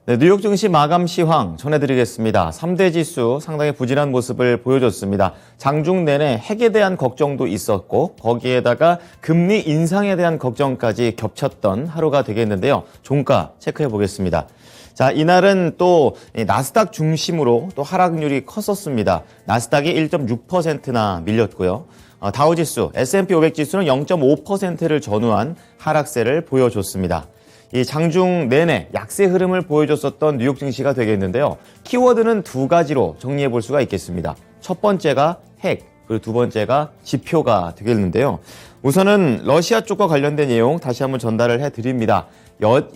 네, 뉴욕 증시 마감 시황 전해드리겠습니다. 3대 지수 상당히 부진한 모습을 보여줬습니다. 장중 내내 핵에 대한 걱정도 있었고 거기에다가 금리 인상에 대한 걱정까지 겹쳤던 하루가 되겠는데요. 종가 체크해 보겠습니다. 자, 이날은 또 나스닥 중심으로 또 하락률이 컸었습니다. 나스닥이 1.6%나 밀렸고요. 다우지수, S&P 500 지수는 0.5%를 전후한 하락세를 보여줬습니다. 이 장중 내내 약세 흐름을 보여줬었던 뉴욕 증시가 되겠는데요. 키워드는 두 가지로 정리해 볼 수가 있겠습니다. 첫 번째가 핵, 그리고 두 번째가 지표가 되겠는데요. 우선은 러시아 쪽과 관련된 내용 다시 한번 전달을 해드립니다.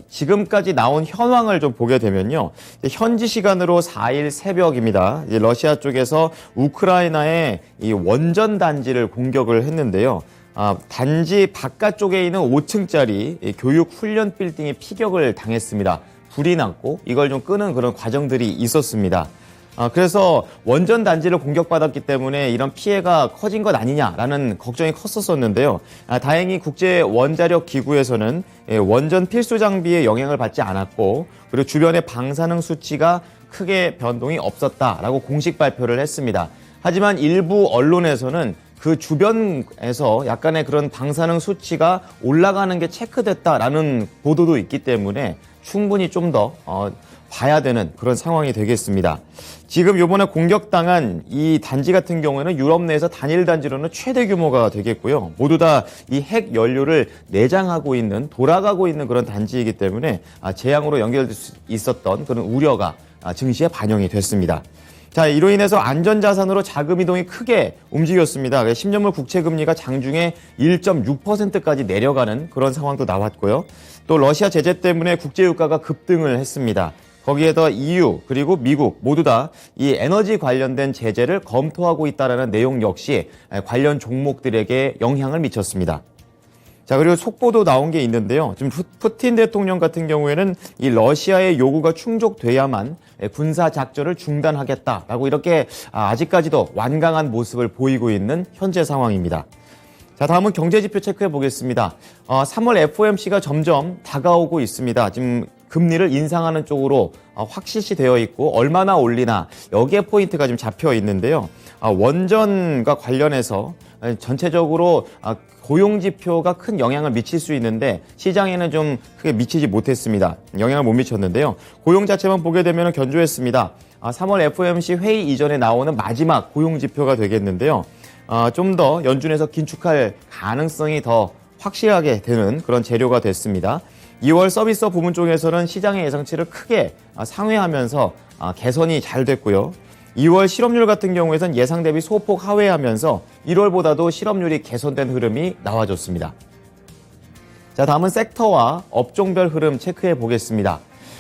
지금까지 나온 현황을 좀 보게 되면요. 현지 시간으로 4일 새벽입니다. 러시아 쪽에서 우크라이나의 이 원전 단지를 공격을 했는데요. 단지 바깥쪽에 있는 5층짜리 교육 훈련 빌딩이 피격을 당했습니다. 불이 났고 이걸 좀 끄는 그런 과정들이 있었습니다. 그래서 원전 단지를 공격받았기 때문에 이런 피해가 커진 것 아니냐라는 걱정이 컸었는데요. 다행히 국제 원자력 기구에서는 원전 필수 장비에 영향을 받지 않았고 그리고 주변의 방사능 수치가 크게 변동이 없었다라고 공식 발표를 했습니다. 하지만 일부 언론에서는 그 주변에서 약간의 그런 방사능 수치가 올라가는 게 체크됐다라는 보도도 있기 때문에 충분히 좀 더 봐야 되는 그런 상황이 되겠습니다. 지금 이번에 공격당한 이 단지 같은 경우에는 유럽 내에서 단일 단지로는 최대 규모가 되겠고요. 모두 다 이 핵 연료를 내장하고 있는, 돌아가고 있는 그런 단지이기 때문에 재앙으로 연결될 수 있었던 그런 우려가 증시에 반영이 됐습니다. 자, 이로 인해서 안전자산으로 자금 이동이 크게 움직였습니다. 10년물 국채금리가 장중에 1.6%까지 내려가는 그런 상황도 나왔고요. 또 러시아 제재 때문에 국제유가가 급등을 했습니다. 거기에 더 EU 그리고 미국 모두 다 이 에너지 관련된 제재를 검토하고 있다는 내용 역시 관련 종목들에게 영향을 미쳤습니다. 자, 그리고 속보도 나온 게 있는데요. 지금 푸틴 대통령 같은 경우에는 이 러시아의 요구가 충족돼야만 군사 작전을 중단하겠다라고 이렇게 아직까지도 완강한 모습을 보이고 있는 현재 상황입니다. 자, 다음은 경제지표 체크해 보겠습니다. 3월 FOMC가 점점 다가오고 있습니다. 지금 금리를 인상하는 쪽으로 확실시 되어 있고 얼마나 올리나 여기에 포인트가 지금 잡혀 있는데요. 원전과 관련해서 전체적으로 고용지표가 큰 영향을 미칠 수 있는데 시장에는 좀 크게 미치지 못했습니다. 영향을 못 미쳤는데요. 고용 자체만 보게 되면 견조했습니다. 3월 FOMC 회의 이전에 나오는 마지막 고용지표가 되겠는데요. 좀 더 연준에서 긴축할 가능성이 더 확실하게 되는 그런 재료가 됐습니다. 2월 서비스업 부문 쪽에서는 시장의 예상치를 크게 상회하면서 개선이 잘 됐고요. 2월 실업률 같은 경우에선 예상 대비 소폭 하회하면서 1월보다도 실업률이 개선된 흐름이 나와줬습니다. 자, 다음은 섹터와 업종별 흐름 체크해 보겠습니다.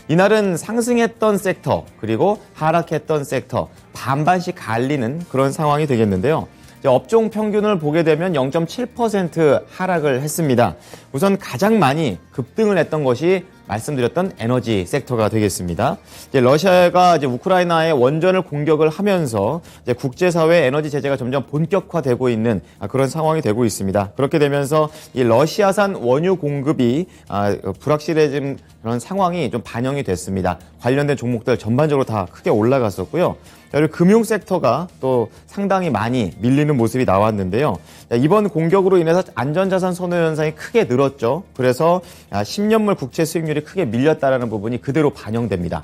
이날은 상승했던 섹터 그리고 하락했던 섹터 반반씩 갈리는 그런 상황이 되겠는데요. 업종 평균을 보게 되면 0.7% 하락을 했습니다. 우선 가장 많이 급등을 했던 것이 말씀드렸던 에너지 섹터가 되겠습니다. 러시아가 우크라이나의 원전을 공격을 하면서 국제사회 에너지 제재가 점점 본격화되고 있는 그런 상황이 되고 있습니다. 그렇게 되면서 이 러시아산 원유 공급이 불확실해진 그런 상황이 좀 반영이 됐습니다. 관련된 종목들 전반적으로 다 크게 올라갔었고요. 그리고 금융 섹터가 또 상당히 많이 밀리는 모습이 나왔는데요. 이번 공격으로 인해서 안전자산 선호 현상이 크게 늘었죠. 그래서 10년물 국채 수익률이 크게 밀렸다는 부분이 그대로 반영됩니다.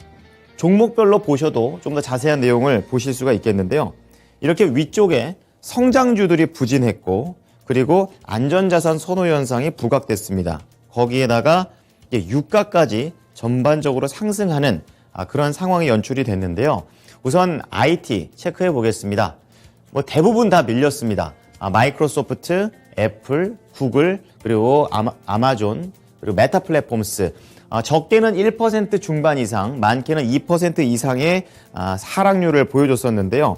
종목별로 보셔도 좀 더 자세한 내용을 보실 수가 있겠는데요. 이렇게 위쪽에 성장주들이 부진했고 그리고 안전자산 선호 현상이 부각됐습니다. 거기에다가 유가까지 전반적으로 상승하는 그런 상황이 연출이 됐는데요. 우선 IT 체크해 보겠습니다. 대부분 다 밀렸습니다. 마이크로소프트, 애플, 구글, 그리고 아마존, 그리고 메타 플랫폼스. 적게는 1% 중반 이상, 많게는 2% 이상의 하락률을 보여줬었는데요.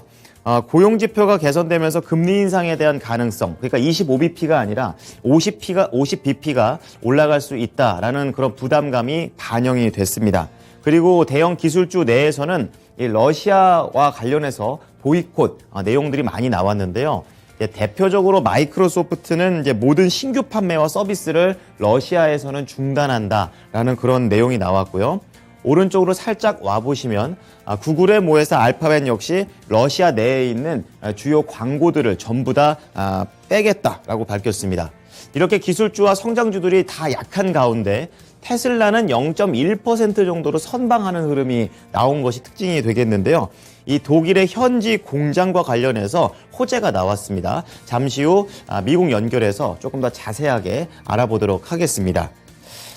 고용지표가 개선되면서 금리 인상에 대한 가능성, 그러니까 25bp가 아니라 50bp가 올라갈 수 있다라는 그런 부담감이 반영이 됐습니다. 그리고 대형 기술주 내에서는 이 러시아와 관련해서 보이콧 내용들이 많이 나왔는데요. 대표적으로 마이크로소프트는 이제 모든 신규 판매와 서비스를 러시아에서는 중단한다라는 그런 내용이 나왔고요. 오른쪽으로 살짝 와보시면 구글의 모회사 알파벳 역시 러시아 내에 있는 주요 광고들을 전부 다 빼겠다라고 밝혔습니다. 이렇게 기술주와 성장주들이 다 약한 가운데 테슬라는 0.1% 정도로 선방하는 흐름이 나온 것이 특징이 되겠는데요. 이 독일의 현지 공장과 관련해서 호재가 나왔습니다. 잠시 후 미국 연결해서 조금 더 자세하게 알아보도록 하겠습니다.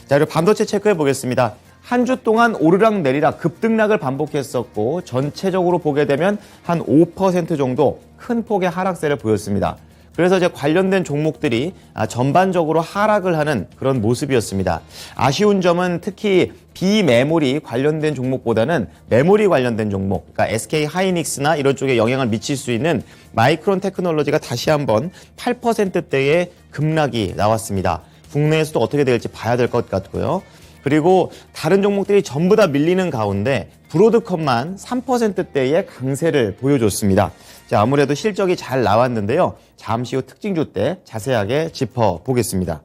자, 그리고 반도체 체크해 보겠습니다. 한 주 동안 오르락 내리락 급등락을 반복했었고 전체적으로 보게 되면 한 5% 정도 큰 폭의 하락세를 보였습니다. 그래서 이제 관련된 종목들이 전반적으로 하락을 하는 그런 모습이었습니다. 아쉬운 점은 특히 비메모리 관련된 종목보다는 메모리 관련된 종목, 그러니까 SK 하이닉스나 이런 쪽에 영향을 미칠 수 있는 마이크론 테크놀로지가 다시 한번 8%대의 급락이 나왔습니다. 국내에서도 어떻게 될지 봐야 될 것 같고요. 그리고 다른 종목들이 전부 다 밀리는 가운데 브로드컴만 3%대의 강세를 보여줬습니다. 자, 아무래도 실적이 잘 나왔는데요. 잠시 후 특징주 때 자세하게 짚어보겠습니다.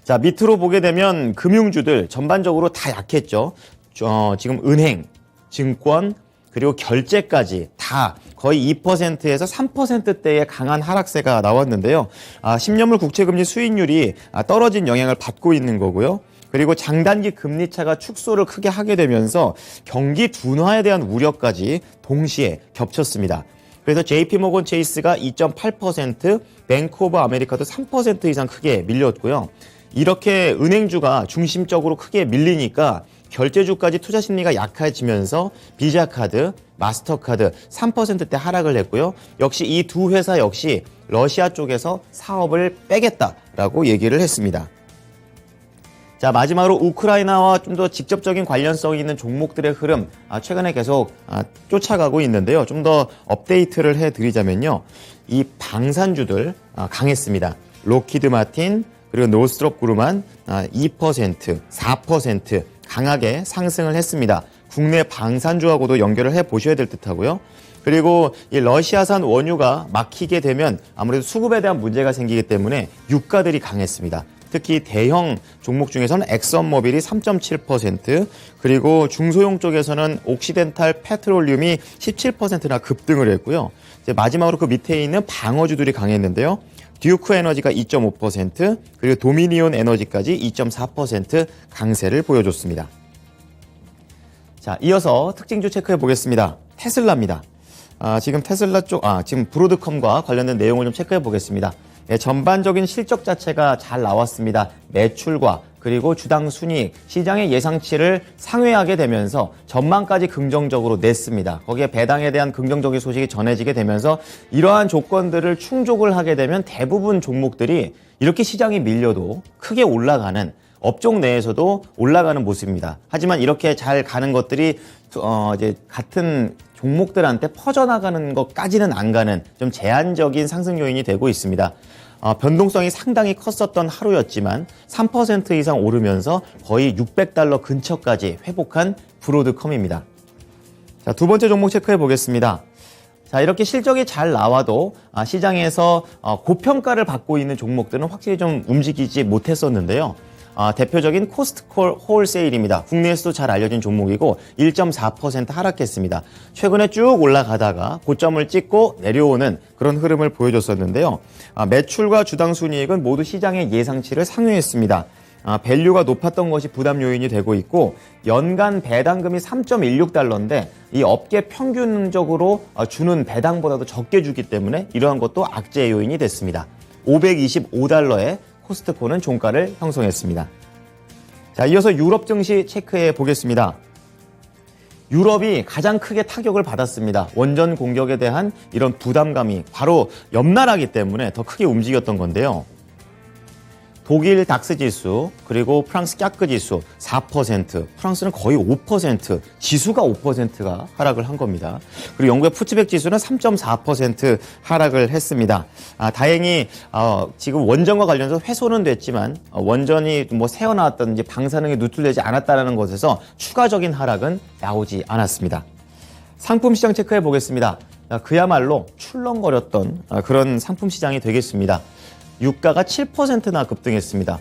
자, 밑으로 보게 되면 금융주들 전반적으로 다 약했죠. 지금 은행, 증권, 그리고 결제까지 다 거의 2%에서 3%대의 강한 하락세가 나왔는데요. 10년물 국채금리 수익률이 떨어진 영향을 받고 있는 거고요. 그리고 장단기 금리차가 축소를 크게 하게 되면서 경기 둔화에 대한 우려까지 동시에 겹쳤습니다. 그래서 JP모건 체이스가 2.8%, 뱅크 오브 아메리카도 3% 이상 크게 밀렸고요. 이렇게 은행주가 중심적으로 크게 밀리니까 결제주까지 투자 심리가 약해지면서 비자카드, 마스터카드 3%대 하락을 했고요. 역시 이 두 회사 역시 러시아 쪽에서 사업을 빼겠다라고 얘기를 했습니다. 자, 마지막으로 우크라이나와 좀 더 직접적인 관련성이 있는 종목들의 흐름 최근에 계속 쫓아가고 있는데요. 좀 더 업데이트를 해드리자면요. 이 방산주들 강했습니다. 로키드 마틴 그리고 노스트롭 그루만 2%, 4% 강하게 상승을 했습니다. 국내 방산주하고도 연결을 해보셔야 될 듯하고요. 그리고 이 러시아산 원유가 막히게 되면 아무래도 수급에 대한 문제가 생기기 때문에 유가들이 강했습니다. 특히 대형 종목 중에서는 엑선모빌이 3.7%, 그리고 중소형 쪽에서는 옥시덴탈 페트롤륨이 17%나 급등을 했고요. 이제 마지막으로 그 밑에 있는 방어주들이 강했는데요. 듀크 에너지가 2.5%, 그리고 도미니온 에너지까지 2.4% 강세를 보여줬습니다. 자, 이어서 특징주 체크해 보겠습니다. 테슬라입니다. 지금 테슬라 쪽, 지금 브로드컴과 관련된 내용을 좀 체크해 보겠습니다. 네, 전반적인 실적 자체가 잘 나왔습니다. 매출과 그리고 주당 순이익, 시장의 예상치를 상회하게 되면서 전망까지 긍정적으로 냈습니다. 거기에 배당에 대한 긍정적인 소식이 전해지게 되면서 이러한 조건들을 충족을 하게 되면 대부분 종목들이 이렇게 시장이 밀려도 크게 올라가는, 업종 내에서도 올라가는 모습입니다. 하지만 이렇게 잘 가는 것들이 이제 같은 종목들한테 퍼져나가는 것까지는 안 가는 좀 제한적인 상승 요인이 되고 있습니다. 변동성이 상당히 컸었던 하루였지만 3% 이상 오르면서 거의 $600 근처까지 회복한 브로드컴입니다. 자, 두 번째 종목 체크해 보겠습니다. 자, 이렇게 실적이 잘 나와도 시장에서 고평가를 받고 있는 종목들은 확실히 좀 움직이지 못했었는데요. 대표적인 코스트코 홀세일입니다. 국내에서도 잘 알려진 종목이고 1.4% 하락했습니다. 최근에 쭉 올라가다가 고점을 찍고 내려오는 그런 흐름을 보여줬었는데요. 매출과 주당 순이익은 모두 시장의 예상치를 상회했습니다. 밸류가 높았던 것이 부담 요인이 되고 있고 연간 배당금이 3.16달러인데 이 업계 평균적으로 주는 배당보다도 적게 주기 때문에 이러한 것도 악재 요인이 됐습니다. 525달러에 코스트코는 종가를 형성했습니다. 자, 이어서 유럽 증시 체크해 보겠습니다. 유럽이 가장 크게 타격을 받았습니다. 원전 공격에 대한 이런 부담감이 바로 옆나라이기 때문에 더 크게 움직였던 건데요. 독일 닥스 지수, 그리고 프랑스 깍크 지수 4%, 프랑스는 거의 5%, 지수가 5%가 하락을 한 겁니다. 그리고 영국의 푸츠백 지수는 3.4% 하락을 했습니다. 다행히 지금 원전과 관련해서 훼손은 됐지만 원전이 뭐 새어나왔다든지 방사능이 누출되지 않았다는 것에서 추가적인 하락은 나오지 않았습니다. 상품 시장 체크해 보겠습니다. 그야말로 출렁거렸던 그런 상품 시장이 되겠습니다. 유가가 7%나 급등했습니다.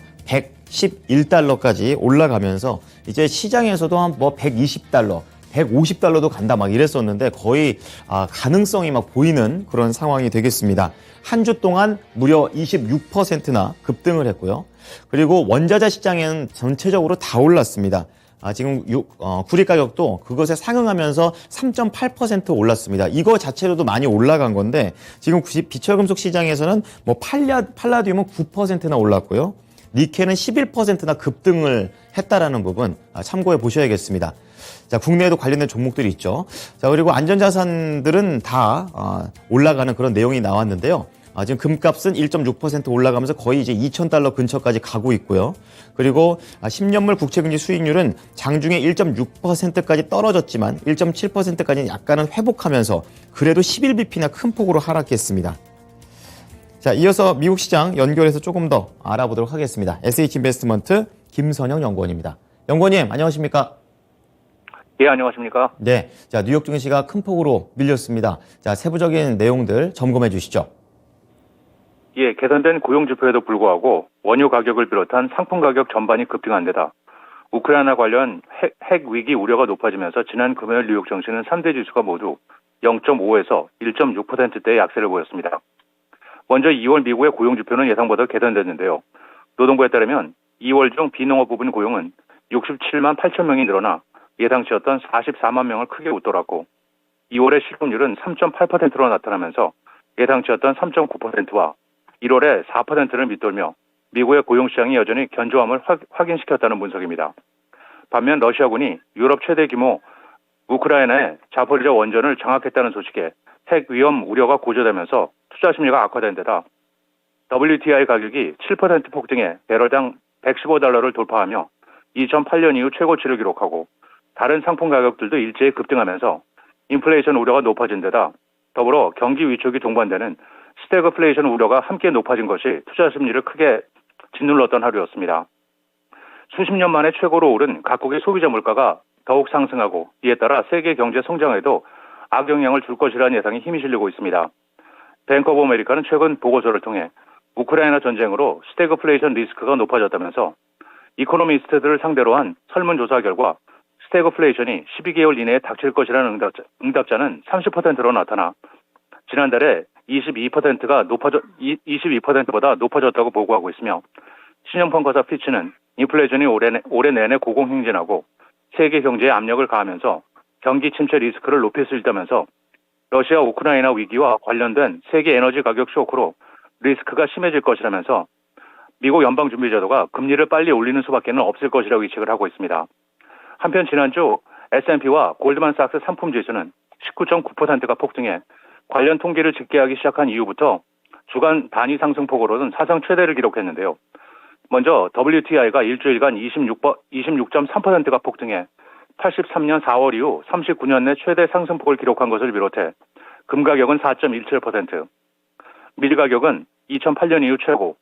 11달러까지 올라가면서 이제 시장에서도 한 뭐 120달러, 150달러도 간다 막 이랬었는데 거의 가능성이 막 보이는 그런 상황이 되겠습니다. 한 주 동안 무려 26%나 급등을 했고요. 그리고 원자재 시장에는 전체적으로 다 올랐습니다. 지금 구리 가격도 그것에 상응하면서 3.8% 올랐습니다. 이거 자체로도 많이 올라간 건데 지금 비철금속 시장에서는 뭐 팔라디움은 9%나 올랐고요. 니켈은 11%나 급등을 했다라는 부분 참고해 보셔야겠습니다. 자, 국내에도 관련된 종목들이 있죠. 자, 그리고 안전자산들은 다 올라가는 그런 내용이 나왔는데요. 지금 금값은 1.6% 올라가면서 거의 이제 2,000달러 근처까지 가고 있고요. 그리고 10년물 국채금리 수익률은 장중에 1.6%까지 떨어졌지만 1.7%까지 약간은 회복하면서 그래도 11bp나 큰 폭으로 하락했습니다. 자, 이어서 미국 시장 연결해서 조금 더 알아보도록 하겠습니다. SH인베스트먼트 김선영 연구원입니다. 연구원님, 안녕하십니까? 예, 안녕하십니까? 네. 자, 뉴욕 증시가 큰 폭으로 밀렸습니다. 자, 세부적인 내용들 점검해 주시죠. 예, 개선된 고용지표에도 불구하고 원유 가격을 비롯한 상품 가격 전반이 급등한 데다 우크라이나 관련 핵 위기 우려가 높아지면서 지난 금요일 뉴욕 증시는 3대 지수가 모두 0.5에서 1.6%대의 약세를 보였습니다. 먼저 2월 미국의 고용지표는 예상보다 개선됐는데요. 노동부에 따르면 2월 중 비농업 부분 고용은 67만 8천 명이 늘어나 예상치였던 44만 명을 크게 웃돌았고 2월의 실업률은 3.8%로 나타나면서 예상치였던 3.9%와 1월에 4%를 밑돌며 미국의 고용시장이 여전히 견조함을 확인시켰다는 분석입니다. 반면 러시아군이 유럽 최대 규모 우크라이나의 자포리자 원전을 장악했다는 소식에 핵 위험 우려가 고조되면서 투자 심리가 악화된 데다 WTI 가격이 7% 폭등해 배럴당 115달러를 돌파하며 2008년 이후 최고치를 기록하고 다른 상품 가격들도 일제히 급등하면서 인플레이션 우려가 높아진 데다 더불어 경기 위축이 동반되는 스태그플레이션 우려가 함께 높아진 것이 투자 심리를 크게 짓눌렀던 하루였습니다. 수십 년 만에 최고로 오른 각국의 소비자 물가가 더욱 상승하고 이에 따라 세계 경제 성장에도 악영향을 줄 것이라는 예상이 힘이 실리고 있습니다. 뱅크 오브 아메리카는 최근 보고서를 통해 우크라이나 전쟁으로 스태그플레이션 리스크가 높아졌다면서 이코노미스트들을 상대로 한 설문조사 결과 스태그플레이션이 12개월 이내에 닥칠 것이라는 응답자는 30%로 나타나 지난달에 22%보다 높아졌다고 보고하고 있으며 신용평가사 피치는 인플레이션이 올해 내내 고공행진하고 세계 경제에 압력을 가하면서 경기 침체 리스크를 높일 수 있다면서 러시아 우크라이나 위기와 관련된 세계 에너지 가격 쇼크로 리스크가 심해질 것이라면서 미국 연방준비제도가 금리를 빨리 올리는 수밖에 없을 것이라고 예측을 하고 있습니다. 한편 지난주 S&P와 골드만삭스 상품지수는 19.9%가 폭등해 관련 통계를 집계하기 시작한 이후부터 주간 단위 상승폭으로는 사상 최대를 기록했는데요. 먼저 WTI가 일주일간 26.3%가 폭등해 83년 4월 이후 39년 내 최대 상승폭을 기록한 것을 비롯해 금 가격은 4.17%, 밀 가격은 2008년 이후 최고,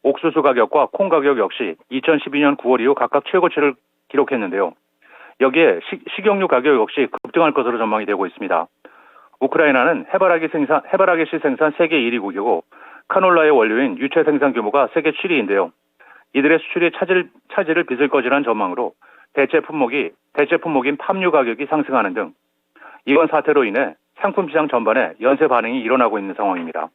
옥수수 가격과 콩 가격 역시 2012년 9월 이후 각각 최고치를 기록했는데요. 여기에 식용유 가격 역시 급등할 것으로 전망이 되고 있습니다. 우크라이나는 해바라기 씨 생산 세계 1위국이고 카놀라의 원료인 유채 생산 규모가 세계 7위인데요. 이들의 수출이 차질을 빚을 것이라는 전망으로 대체 품목인 팜유 가격이 상승하는 등 이번 사태로 인해 상품 시장 전반에 연쇄 반응이 일어나고 있는 상황입니다.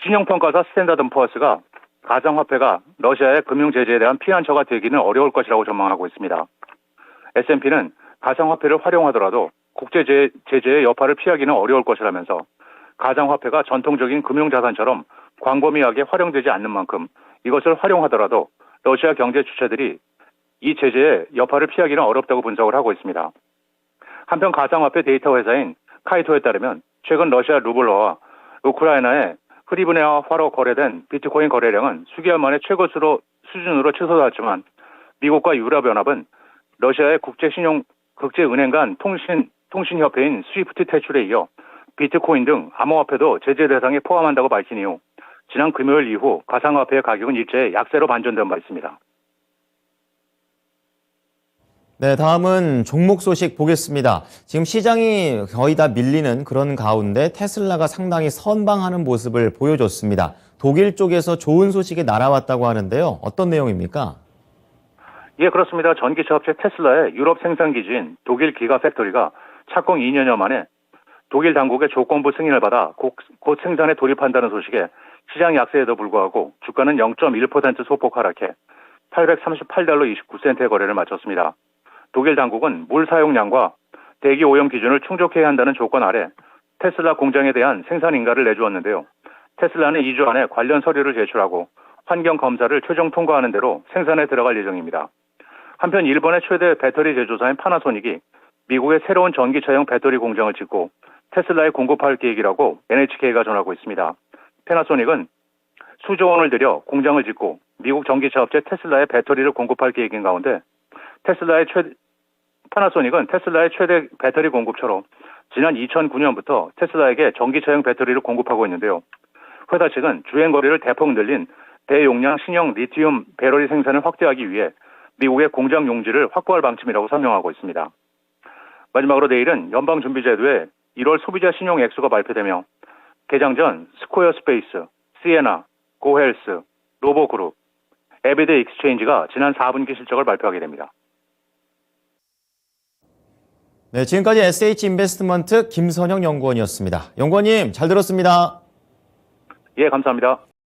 신용평가사 스탠다드&푸어스가 가상화폐가 러시아의 금융 제재에 대한 피난처가 되기는 어려울 것이라고 전망하고 있습니다. S&P는 가상화폐를 활용하더라도 국제 제재의 여파를 피하기는 어려울 것이라면서 가상화폐가 전통적인 금융자산처럼 광범위하게 활용되지 않는 만큼 이것을 활용하더라도 러시아 경제 주체들이 이 제재의 여파를 피하기는 어렵다고 분석을 하고 있습니다. 한편 가상화폐 데이터 회사인 카이토에 따르면 최근 러시아 루블러와 우크라이나의 흐리브네화로 거래된 비트코인 거래량은 수개월 만에 최고 수준으로 치솟았지만 미국과 유럽연합은 러시아의 국제은행 간 통신협회인 스위프트 퇴출에 이어 비트코인 등 암호화폐도 제재 대상에 포함한다고 밝힌 이후 지난 금요일 이후 가상화폐의 가격은 일제히 약세로 반전된 바 있습니다. 네, 다음은 종목 소식 보겠습니다. 지금 시장이 거의 다 밀리는 그런 가운데 테슬라가 상당히 선방하는 모습을 보여줬습니다. 독일 쪽에서 좋은 소식이 날아왔다고 하는데요. 어떤 내용입니까? 예, 그렇습니다. 전기차 업체 테슬라의 유럽 생산 기지인 독일 기가팩토리가 착공 2년여 만에 독일 당국의 조건부 승인을 받아 곧 생산에 돌입한다는 소식에 시장 약세에도 불구하고 주가는 0.1% 소폭 하락해 838달러 29센트의 거래를 마쳤습니다. 독일 당국은 물 사용량과 대기 오염 기준을 충족해야 한다는 조건 아래 테슬라 공장에 대한 생산 인가를 내주었는데요. 테슬라는 2주 안에 관련 서류를 제출하고 환경 검사를 최종 통과하는 대로 생산에 들어갈 예정입니다. 한편 일본의 최대 배터리 제조사인 파나소닉이 미국의 새로운 전기차용 배터리 공장을 짓고 테슬라에 공급할 계획이라고 NHK가 전하고 있습니다. 파나소닉은 수조 원을 들여 공장을 짓고 미국 전기차 업체 테슬라에 배터리를 공급할 계획인 가운데 파나소닉은 테슬라의 최대 배터리 공급처로 지난 2009년부터 테슬라에게 전기차용 배터리를 공급하고 있는데요. 회사 측은 주행거리를 대폭 늘린 대용량 신형 리튬 배터리 생산을 확대하기 위해 미국의 공장 용지를 확보할 방침이라고 설명하고 있습니다. 마지막으로 내일은 연방준비제도의 1월 소비자 신용 액수가 발표되며 개장 전 스퀘어 스페이스, 시에나, 고헬스, 로보그룹, 에비데 익스체인지가 지난 4분기 실적을 발표하게 됩니다. 네, 지금까지 SH인베스트먼트 김선영 연구원이었습니다. 연구원님, 잘 들었습니다. 예, 감사합니다.